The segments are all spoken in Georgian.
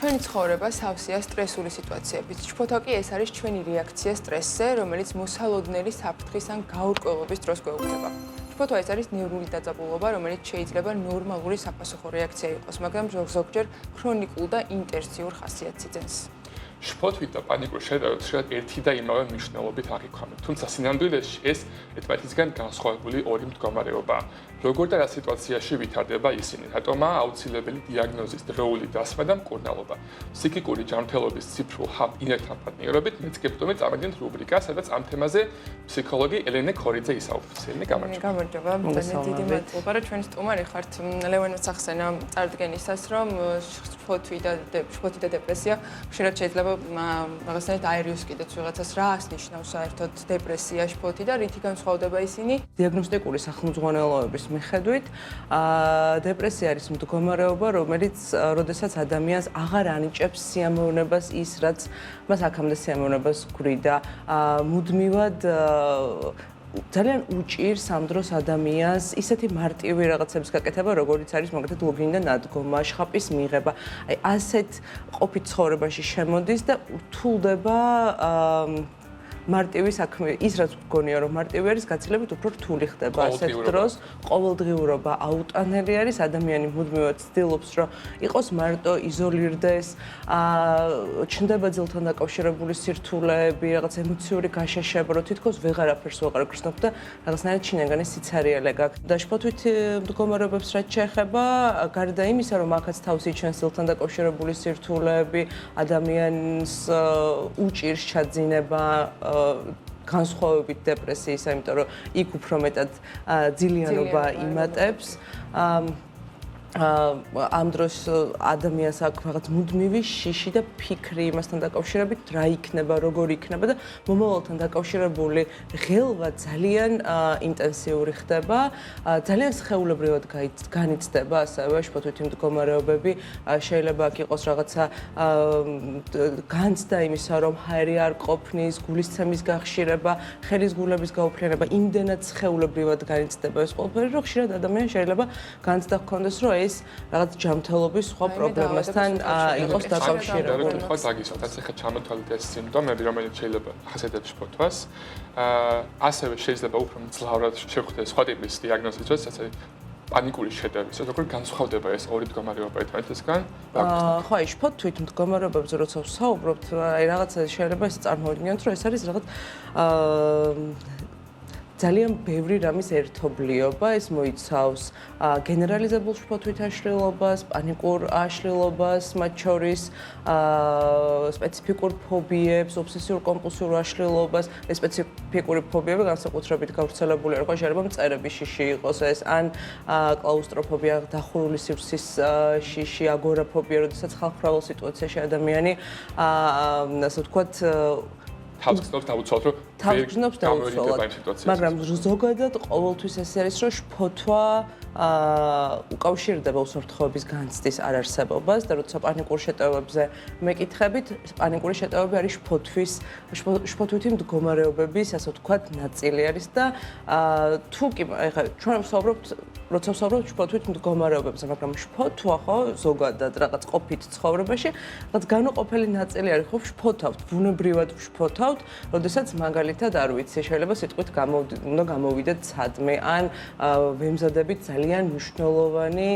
ჩვენი ცხოვრება სავსეა სტრესული სიტუაციებით. შფოთვა კი ეს არის ჩვენი რეაქცია სტრესზე, რომელიც მოსალოდნელი საფრთხის ან გაურკვევლობის დროს გვეუბნება. შფოთვა ეს არის ნევრული დაძაბულობა, რომელიც შეიძლება ნორმალური საპასუხო რეაქცია იყოს, მაგრამ ზოგჯერ ქრონიკულ და ინტენსიურ ხასიათს იძენს. შფოთვით და პანიკურ შეტევებს შეიძლება ერთი და იმავე მნიშვნელობით აღიქვამენ. თუმცა სინამდვილეში ეს ერთმანეთისგან განსხვავებული ორი მდგომარეობაა. როგორ და რა სიტუაციაში ვითარდება ისინი? რატომაა აუცილებელი დიაგნოზის დროული დასმა და მკურნალობა? ფსიქიკური ჯანმრთელობის ციფრულ ინერტთან პარტნიორობით მეცგებდომი წამოდგენთ რუბრიკა, სადაც ამ თემაზე ფსიქოლოგი ელენე ქორიძე ისაუბრებს. ელენე, გამარჯობა. გამარჯობა. დიდი მადლობა, რომ ჩვენი სტუმარი ხართ. ლევან მოცახსენა წარდგენისას, რომ შფოთვი და დეპრესია ხშირად შეიძლება რაღაცნაირად აერიოს კიდეც ვიღაცას რას ნიშნავს საერთოდ დეპრესია, შფოთი და რითი განსხვავდება ისინი? დიაგნოსტიკური სახელმძღვანელოების მიხედვით, დეპრესია არის მდგომარეობა, როდესაც ადამიანს აღარ ანიჭებს სიამოვნებას ის, რაც მას აქამდე სიამოვნებას გვրიდა. მუდმივად ძალიან უჭირს ამ დროს ადამიანს ისეთი მარტივი რაღაცების გაკეთება, როგორიც არის მაგალითად ლოგინიდან დადგომა, შხაპის მიღება. აი ასეთ ყოფით ცხოვრებაში შემოდის და ურთულდება მარტივი საქმე, ის რაც გქონია რომ მარტივი არის, გაცილებით უფრო რთული ხდება ასეთ დროს. ყოველდღიურობა აუტანელი არის, ადამიანი მუდმივად ცდილობს რომ იყოს მარტო, იზოლირდეს, ჩნდება ძილთან დაკავშირებული სირთულეები, რაღაც ემოციური გაშაშება, რომ თითქოს ვეღარაფერს ვეღარ გრძნობ და რაღაცნაირად შინაგანი სიცარიელე გაქვს. და შფოთვით მდგომარეობებს რაც შეეხება, გარდა იმისა, რომ აქაც თავს იჩენს ძილთან დაკავშირებული სირთულეები, ადამიანს უჭირს ჩაძინება განსხვავებით დეპრესიისა, იმიტომ რომ იქ უფრო მეტად ძილიანობა იმატებს. ამ დროს ადამიანს აქვს რაღაც მუდმივი შიში და ფიქრი იმასთან დაკავშირებით, რა იქნება, როგორ იქნება და მომავალთან დაკავშირებული ღელვა ძალიან ინტენსიური ხდება, ძალიან სხეულებრივად განიცდება ასევე შფოთვითი მდგომარეობები, შეიძლება აქ იყოს რაღაცა განცდა იმისა, რომ ჰაერი არ ყოფნის, გულისცემის გახშირება, ხელის გულების გაუფრენება, იმდენად სხეულებრივად განიცდება ეს ყველაფერი, რომ ხშირად ადამიანს შეიძლება განცდა ჰქონდეს, რომ ეს რაღაც ჯანმრთელობის სხვა პრობლემასთან იყოს დაკავშირებული. და თქვა დაგისვათ, ახლა ჩამოთვალეთ ეს სიმპტომები, რომელიც შეიძლება ახასიათებს შფოთვას. ასევე შეიძლება უფრო მძლავრად შევხვდეთ სხვა ტიპის დიაგნოზის დროს, ასე პანიკური შეტევის, როგორ განსხვავდება ეს ორი მდგომარეობა ერთმანეთისგან? ხო, აი შფოთვით მდგომარეობებზე როცა ვსაუბრობთ, აი რაღაცა შეიძლება ეს წარმოვიდგინოთ, რომ ეს არის რაღაც ძალიან ბევრი რამის ერთობლიობა, ეს მოიცავს გენერალიზებულ შფოთვით აშლილობას, პანიკურ აშლილობას, მათ შორის სპეციფიკურ ფობიებს, ობსესიურ-კომპულსიურ აშლილობას. ეს სპეციფიკური ფობიები განსაკუთრებით გავრცელებული იყო, შეიძლება მწერების შიში იყოს ეს, ან კლაუსტროფობია, დახურული სივრცის შიში, აგორაფობია, როდესაც ხალხმრავალ სიტუაციაში ადამიანი ასე ვთქვათ თავს გრძნობს დაუცვალად, მაგრამ ზოგადად ყოველთვის ეს არის, რომ შფოთვა უკავშირდება უსაფრთხოების განცდის არარსებობას და როცა პანიკურ შეტევებზე მეკითხებით, პანიკური შეტევები არის შფოთვითი მდგომარეობების, ასე ვთქვათ, ნაწილი არის და თუ კი ეხლა ჩვენ ვსაუბრობთ, როცა ვსაუბრობთ შფოთვით მდგომარეობებზე, მაგრამ შფოთვა ხო ზოგადად რაღაც ყოფით ცხოვრებაში, რაღაც განუყოფელი ნაწილი არის, ხო ვშფოთავთ, ბუნებრივად ვშფოთავთ, როდესაც მაგალითად არ ვიცი, შეიძლება სიტყვით უნდა გამოვიდეთ სადმე, ან ვემზადებით ძალიან მნიშვნელოვანი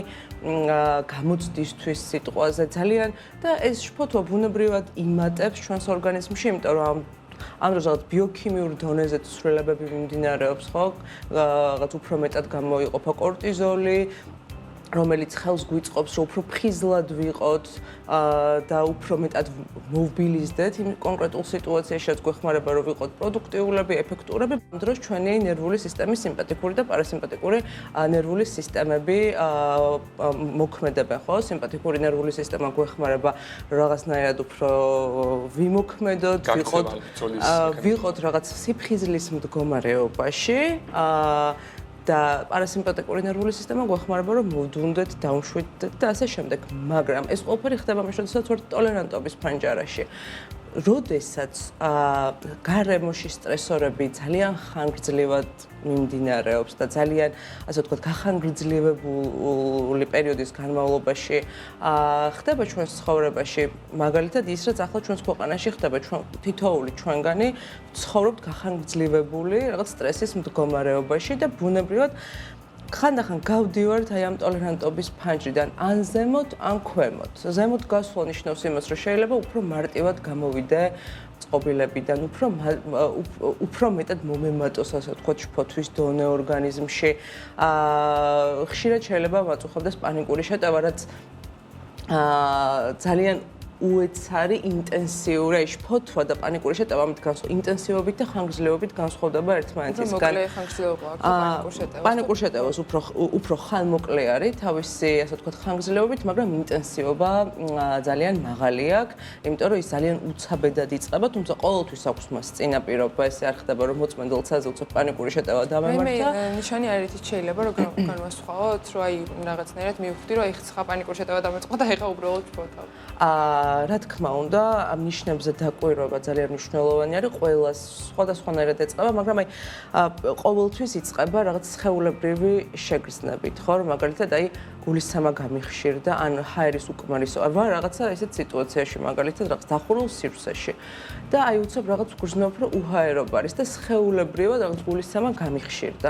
გამოცდისთვის სიტყვაზე ძალიან და ეს შფოთვა ბუნებრივად იმატებს ჩვენს ორგანიზმში, იმიტომ რომ ამ დროს რაღაც ბიოქიმიურ დონეზე ცვლილებები მიმდინარეობს, ხო? რაღაც უფრო მეტად გამოიყოფა კორტიზოლი, რომელიც ხელს გვიწყობს, რომ უფრო ფხიზლად ვიყოთ და უფრო მეტად მოვბილიზდეთ იმ კონკრეტულ სიტუაციაში, რაც გვეხმარება, რომ ვიყოთ პროდუქტიულები, ეფექტურები. ამ დროს ჩვენი ნერვული სისტემის სიმპათიკური და პარასიმპათიკური ნერვული სისტემები მოქმედებენ, ხო? სიმპათიკური ნერვული სისტემა გვეხმარება რაღაცნაირად უფრო ვიმოქმედოთ, ვიყოთ რაღაც სიფხიზლის მდგომარეობაში. და პარასიმპათიკური ნერვული სისტემა გვეხმარება, რომ მოვდუნდეთ, დავუშვიდეთ და ასე შემდეგ. მაგრამ ეს ყველაფერი ხდება მაშინ, როდესაც ვართ ტოლერანტობის ფანჯარაში. როდესაც გარემოში სტრესორები ძალიან ხანგრძლივად მიმდინარეობს და ძალიან, ასე ვთქვათ, გახანგრძლივებული პერიოდის განმავლობაში ხდება ჩვენს ცხოვრებაში, მაგალითად ის, რაც ახლა ჩვენს ქვეყანაში ხდება, თითოეული ჩვენგანი ცხოვრობთ გახანგრძლივებული რაღაც სტრესის მდგომარეობაში და ბუნებრივად ხანდახან გავდივართ აი ამ ტოლერანტობის ფანჯრიდან, ან ზემოთ, ან ქვემოთ. ზემოთ გასვლა ნიშნავს იმას, რომ შეიძლება უფრო მარტივად გამოვიდე წყობილებიდან, უფრო მეტად მომემატოს, ასე ვთქვათ, შფოთვის დონე ორგანიზმში. ხშირად შეიძლება მაწუხებდეს პანიკური შეტევა, რაც ძალიან უეცარი ინტენსიური, აი შფოთვა და პანიკური შეტევა ამით ინტენსივობით და ხანგრძლივობით განსხვავდება ერთმანეთისგან. მოკლე ხანგრძლივობა აქვს პანიკურ შეტევას. პანიკურ შეტევას უფრო ხანმოკლე არის თავისი, ასე ვთქვათ, ხანგრძლივობით, მაგრამ ინტენსივობა ძალიან მაღალი აქვს, იმიტომ რომ ის ძალიან უცაბედად იწყება, თუმცა ყოველთვის აქვს მას წინაპირობა, ესე არ ხდება, რომ მოწმენდილცაზე უცებ პანიკური შეტევა დამემართა. მე ნიშანი არის ის შეიძლება რომ განვასხვაოთ, რომ აი რაღაცნაირად მივხვდი, რომ აი ხა პანიკური შეტევა დამეწყო და ეხა უბრალოდ შფოთავ. რა თქმა უნდა, ამ ნიშნებზე დაკვირვება ძალიან მნიშვნელოვანი არის, ყველას სხვადასხვანაირად ეწყება, მაგრამ აი ყოველთვის იწყება რაღაც სხეულებრივი შეგრძნებით, ხო, რომ მაგალითად აი გულისცემა გამიხშირდა, ან ჰაერის უკმარისო, ვარ რაღაცა ესეთ სიტუაციაში, მაგალითად რაღაც დახურულ სივრცეში. და აი უცებ რაღაც გრძნობ, რომ უჰაერობა არის და სხეულებრივად რაღაც გულისცემა გამიხშირდა.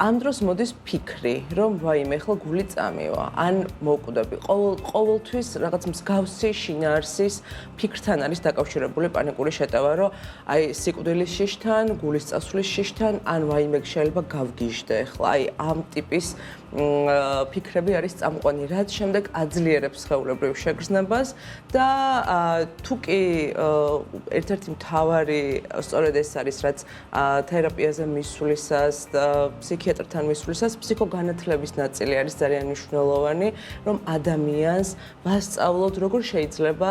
ამ დროს მოდის ფიქრი, რომ ვაიმე, ახლა გული წამივა, ან მოკვდები. ყოველთვის რაღაც მსგავსი შინაარსის ფიქრთან არის დაკავშირებული პანიკური შეტევა, რომ აი სიკვდილის შიშთან, გულის წასვლის შიშთან, ან ვაიმე შეიძლება გავგიჟდე. ახლა აი ამ ტიპის ფიქრები არის წამყვანი, რაც შემდეგ აძლიერებს სხეულებრივ შეგრძნებას და თუ კი ერთ-ერთი მთავარი სწორედ ეს არის, რაც თერაპიაზე მისვლისას და ფსიქიატრთან მისვლისას ფსიქოგანათლების ნაწილი არის ძალიან მნიშვნელოვანი, რომ ადამიანს ვასწავლოთ, როგორ შეიძლება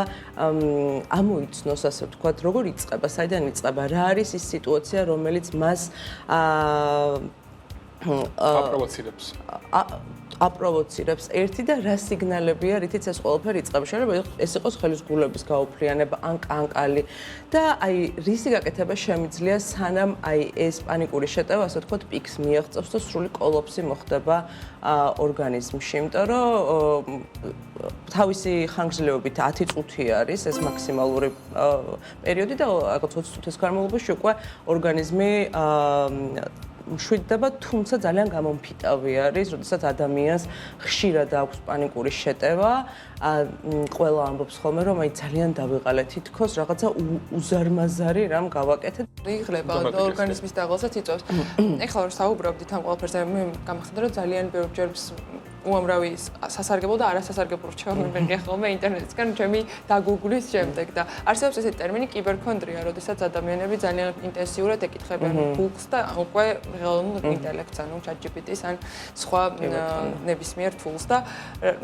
ამოიცნოს, ასე ვთქვათ, როგორ იწყება, საიდან იწყება, რა არის ის სიტუაცია, რომელიც მას აპროვოცირებს ერთი და რა სიგნალებია, რითიც ეს ყველაფერი იწყება. შეიძლება ეს იყოს ხელის გულების გაუფრიანება, ან კანკალი და აი რისი გაკეთება შემიძლია, სანამ აი ეს პანიკური შეტევა, ასე ვთქვათ, პიკს მიაღწევს და სრული კოლაფსი მოხდება ორგანიზმში, იმიტომ რომ თავისი ხანგრძლივობით 10 წუთი არის ეს მაქსიმალური პერიოდი და რაღაც 20 წუთის განმავლობაში უკვე ორგანიზმი მშვიდდება, თუმცა ძალიან გამომფიტავი არის, როდესაც ადამიანს ხშირად აქვს პანიკური შეტევა, ყველა ამბობს ხოლმე, რომ აი ძალიან დავიყალე, თითქოს რაღაცა უზარმაზარი რამ გავაკეთეთ. იღლება ორგანიზმის დაღლასაც იწვევს. ეხლა რომ საუბრობდით ამ ყველაფერზე, მე გამახსენდა, რომ ძალიან ბევრჯერ უამრავი სასარგებლო და არასასარგებლო რჩევები მიგია ხოლმე ინტერნეტისგან ჩემი დაგუგლის შემდეგ და არსებობს ესეთი ტერმინი კიბერქონდრია, როდესაც ადამიანები ძალიან ინტენსიურად ეკითხებიან Google-ს და უკვე რეალურ ინტელექტს, ანუ ChatGPT-ს ან სხვა ნებისმიერ tools და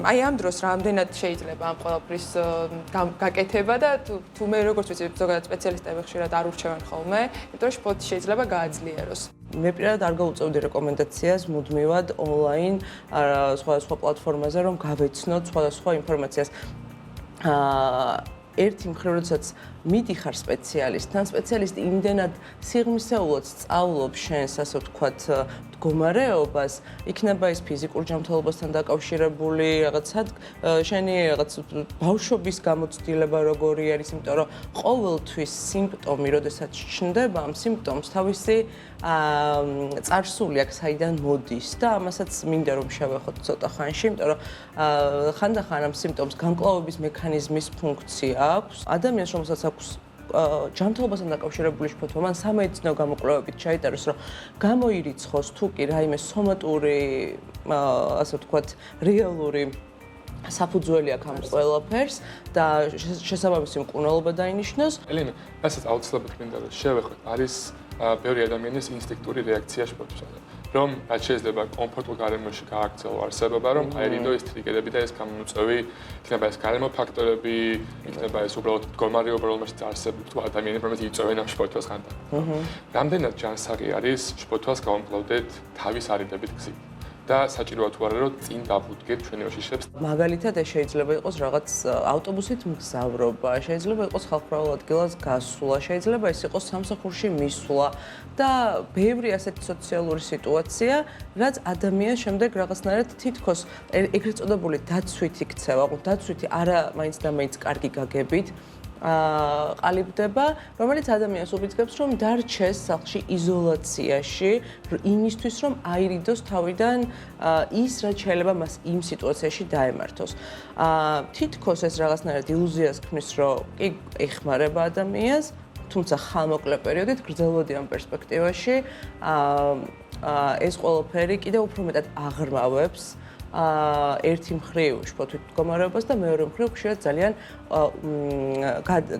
აი ამ დროს რამდენად შეიძლება ამ ყველაფრის გაკეთება და თუ მე როგორც ვიცი, ზოგადად სპეციალისტები ხშირად არ ურჩევენ ხოლმე, იმიტომ რომ შფოთი შეიძლება გააძლიეროს. მე პირადად არ გავუწევდი რეკომენდაციას მუდმივად ონლაინ სხვადასხვა პლატფორმაზე, რომ გავეცნოთ სხვადასხვა ინფორმაციას. ერთი მხრივ, როდესაც მიდიხარ სპეციალისტთან, სპეციალისტი იმდენად სიღრმისეულად სწავლობს შენს, ასე ვთქვათ, მდგომარეობას, იქნება ის ფიზიკურ ჯანმრთელობასთან დაკავშირებული, რაღაცად შენი რაღაც ბავშვობის გამოცდილება როგორი არის, იმიტომ რომ ყოველთვის სიმპტომი, როდესაც ჩნდება, ამ სიმპტომს თავისი წარსული აქვს, საიდან მოდის და ამასაც მინდა რომ შევეხოთ ცოტა ხანში, იმიტომ რომ ხანდახან ამ სიმპტომს განკლავების მექანიზმის ფუნქცია აქვს. ადამიანს რომელსაც აქვს ჯანმრთელობასთან დაკავშირებული შფოთვა, მან სამედიცინო გამოკვლევებით ჩაიტაროს, რომ გამოირიცხოს თუ კი რაიმე სომატური, ასე ვთქვათ, რეალური საფუძველი აქვს ამ ყველაფერს და შესაბამისი მკურნალობა დაინიშნოს. ელენა, რასაც აუცილებლად მინდა რომ შევეხოთ, არის ბევრი ადამიანის ინსტინქტური რეაქცია შფოთვაზე. რომ რაც შეიძლება კომფორტულ გარემოში გააქცევო არსებობა, რომ აერიდო ეს ტრიგერები და ეს გამომწვევი, იქნება ეს გარემო ფაქტორები, იქნება ეს უბრალოდ მდგომარეობა, რომელშიც არსებობს თუ ადამიანები, რომელიც იწვევენ ამ შფოთვას ხანდახან. რამდენად ჯანსაღი არის შფოთვას გავამკლავდეთ თავის არიდებით გზით. და საჭიროა თუ არა რომ წინ დავუდგეთ ჩვენი ოშიშებს. მაგალითად ეს შეიძლება იყოს რაღაც ავტობუსით მგზავრობა, შეიძლება იყოს ხალხმრავალ ადგილას გასვლა, შეიძლება ეს იყოს სამსახურში მისვლა და ბევრი ასეთი სოციალური სიტუაცია, რაც ადამიანს შემდეგ რაღაცნაირად თითქოს ეგრეთ წოდებული დაცვითი ქცევა, დაცვითი არა მაინც და მაინც კარგი გაგებით ყალიბდება, რომელიც ადამიანს უბიძგებს, რომ დარჩეს სახლში იზოლაციაში, იმისთვის, რომ აირიდოს თავიდან ის, რაც შეიძლება მას იმ სიტუაციაში დაემართოს. თითქოს ეს რაღაცნაირად ილუზიას ქმნის, რომ კი ეხმარება ადამიანს, თუმცა ხანმოკლე პერიოდით გრძელვადიან პერსპექტივაში ეს ყველაფერი კიდევ უფრო მეტად აღრმავებს ერთი მხრივ შფოთვით მდგომარეობას და მეორე მხრივ ხშირად ძალიან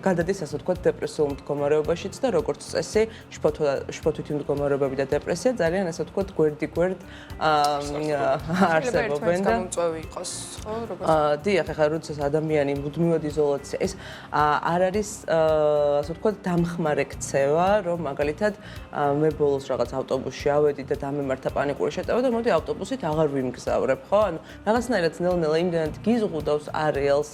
გადადის ასე ვთქვათ დეპრესიულ მდგომარეობაშიც და როგორც წესი შფოთვითი მდგომარეობები და დეპრესია ძალიან ასე ვთქვათ გვერდ არსებობენ და გამომწვევი იყოს ხო როგორც დიახ ახლა როდესაც ადამიანი მუდმივად იზოლაცია ეს არ არის ასე ვთქვათ დამხმარე ქცევა რომ მაგალითად მე ბოლოს რაღაც ავტობუსში ავედი და დამემართა პანიკური შეტევა და მოდი ავტობუსით აღარ ვიმგზავრებ ხო ანუ რაღაცნაირად ნელ-ნელა იმდენად გიზღუდავს არეალს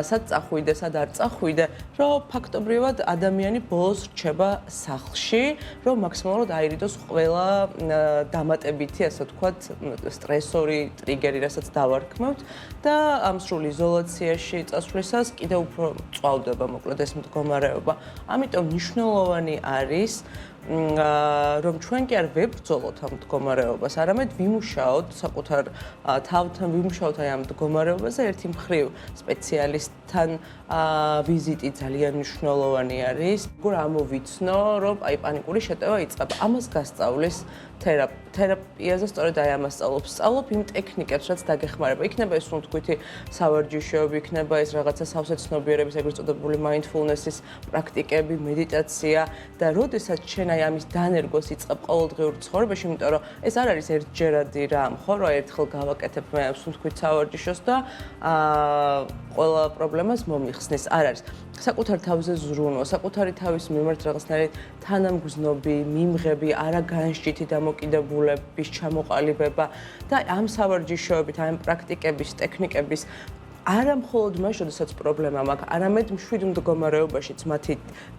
სად წახვიდე, სად არ წახვიდე, რომ ფაქტობრივად ადამიანი ბოლოს რჩება სახლში, რომ მაქსიმალურად აირიდოს ყველა დამატებითი, ასე ვთქვათ, სტრესორი ტრიგერი, რასაც დავარქმევთ და ამ სრულ იზოლაციაში წასვლისას კიდევ უფრო წვავდება მოკლედ ეს მდგომარეობა. ამიტომ მნიშვნელოვანი არის რომ ჩვენ კი არ ვებრძოლოთ ამ მდგომარეობას, არამედ ვიმუშაოთ საკუთარ თავთან, ვიმუშაოთ აი ამ მდგომარეობაზე ერთი მხრივ სპეციალისტთან ვიზიტი ძალიან მნიშვნელოვანი არის. როგორ ამოვიცნო, რომ აი პანიკური შეტევა იწყება. ამას გასწავლის თერაპიაზე სწორედ აი ამას სწავლობ იმ ტექნიკებს, რაც დაგეხმარება. იქნება ეს სუნთქვითი სავარჯიშოები, იქნება ეს რაღაცა სავსეცნობიერების ეგრეთ წოდებული mindfulness-ის პრაქტიკები, მედიტაცია და როდესაც შენ აი ამის დანერგოს იწყებ ყოველდღიურ ცხოვრებაში, იმიტომ რომ ეს არ არის ერთჯერადი რამ, ხო, რომ ერთხელ გავაკეთებ მე სუნთქვით სავარჯიშოს და ყველა პრობლემას მომიხსნის. არ არის. საკუთარ თავზე ზრუნვა, საკუთარი თავის მიმართ რაღაცნაირი თანამგზნობი, მიმღები, არაგანშჭითი დამოკიდებულების ჩამოყალიბება და ამ სავარჯიშოებით, ამ პრაქტიკების, ტექნიკების არა მხოლოდ მას, როდესაც პრობლემა მაქვს, არამედ მშვიდ მდგომარეობაშიც მათი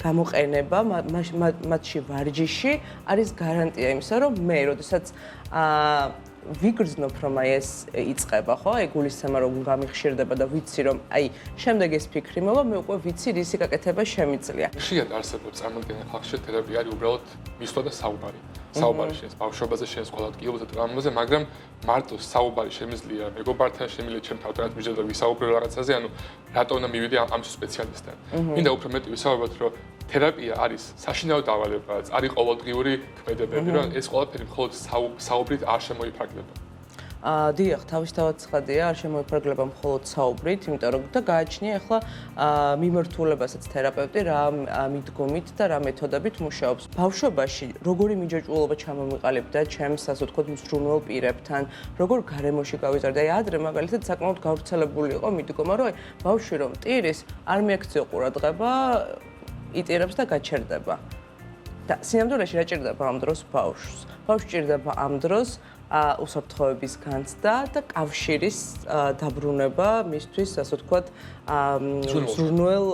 გამოყენება, მათში ვარჯიში არის გარანტია იმისა, რომ მე, როდესაც ვიგრძნობ, რომ აი ეს იწყება, ხო? აი გულისცემა რომ გამიხშირდება და ვიცი რომ აი შემდეგ ეს ფიქრი მოვა, მე უკვე ვიცი რისი გაკეთება შემიძლია. ხშირად არსებობს წარმოდგენა ხალხში თერაპია არის უბრალოდ მისვლა და საუბარი. საუბარი შენს ბავშვობაზე, შენს ყოველდღიურ ტრამვაზე, მაგრამ მარტო საუბარი შემიძლია მეგობართან, შემიძლია ჩემ თავთანაც მიჯდა ვისაუბრო რაღაცაზე, ანუ რატო უნდა მივიდე ამ სპეციალისტთან. მინდა უფრო მეტი ვისაუბროთ, რომ თერაპია არის საშინაო დავალება, არის ყოველდღიური ქმედებები, რომ ეს ყველაფერი მხოლოდ საუბრით არ შემოიფარგლება. დიახ, თავისთავად ცხადია, არ შემოიფარგლება მხოლოდ საუბრით, იმიტომ რომ და გააჩნია ახლა მიმართულებასაც თერაპევტი რა მიდგომით და რა მეთოდებით მუშაობს. ბავშვობაში როგორი მიჯაჭვულობა ჩამომიყალიბდა ჩემს, ასე ვთქვათ, მსრუნველ პირებთან, როგორ გარემოში გავიზარდა. აი ადრე მაგალითად საკმაოდ გავრცელებული იყო მიდგომა, რომ აი ბავშვი რომ ტირის, არ მიაქციო ყურადღება, იტირებს და გაჩერდება. და სინამდვილეში რა ჭირდება ამ დროს ბავშვს? ბავშვს ჭირდება ამ დროს უსაფრთხოების განცდა და კავშირის დაბრუნება მისთვის, ასე ვთქვათ, ზრუნველ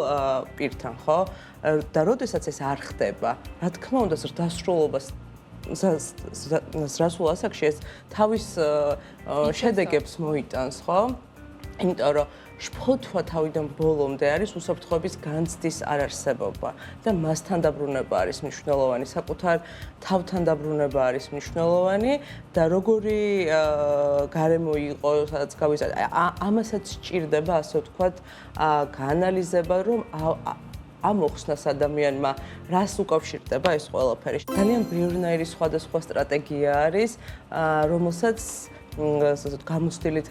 პირთან, ხო? და როდესაც ეს არ ხდება, რა თქმა უნდა, ზრდასრულობას ზრდასრულ ასაკში ეს თავის შედეგებს მოიტანს, ხო? იმიტომ რომ შფოთვა თავიდან ბოლომდე არის უსაფრთხოების განცდის არარსებობა და მასთან დაბრუნება არის მნიშვნელოვანი, საკუთარ თავთან დაბრუნება არის მნიშვნელოვანი და როგორი გარემო იყო, სადაც გავიზარდა, ამასაც სჭირდება, ასე ვთქვათ, გაანალიზება, რომ ამოხსნას ადამიანმა რას უკავშირდება ეს ყველაფერი. ძალიან ბევრნაირი სხვადასხვა სტრატეგია არის, რომელსაც გამოცდილ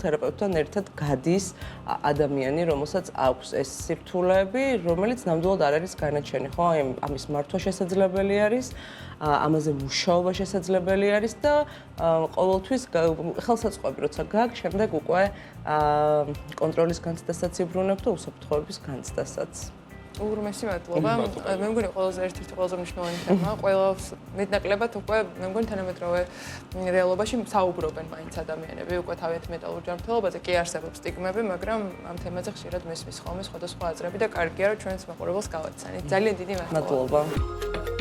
თერაპევტთან ერთად გადის ადამიანი, რომელსაც აქვს ეს სიფთულეები, რომელიც ნამდვილად არ არის განაჩენი, ხო? ამის მართვა შესაძლებელი არის, ამაზე მუშაობა შესაძლებელი არის და ყოველთვის ხელსაწყოები როცა გააქვს, შემდეგ უკვე კონტროლის განცდასაც იბრუნებ და უსაფრთხოების განცდასაც. უღრმესი მადლობა. მე მგონი ყველაზე ერთ-ერთი ყველაზე მნიშვნელოვანი თემა. ყველას მეტნაკლებად უკვე მე მგონი თანამედროვე რეალობაში საუბრობენ მაინც ადამიანები უკვე თავიანთ მეტალურ ჯანმრთელობაზე კი არსებობს სტიგმები, მაგრამ ამ თემაზე ხშირად მესმის ხოლმე სხვადასხვა აზრები და კარგია რომ ჩვენს მაყურებელს გავაცანით. ძალიან დიდი მადლობა. მადლობა.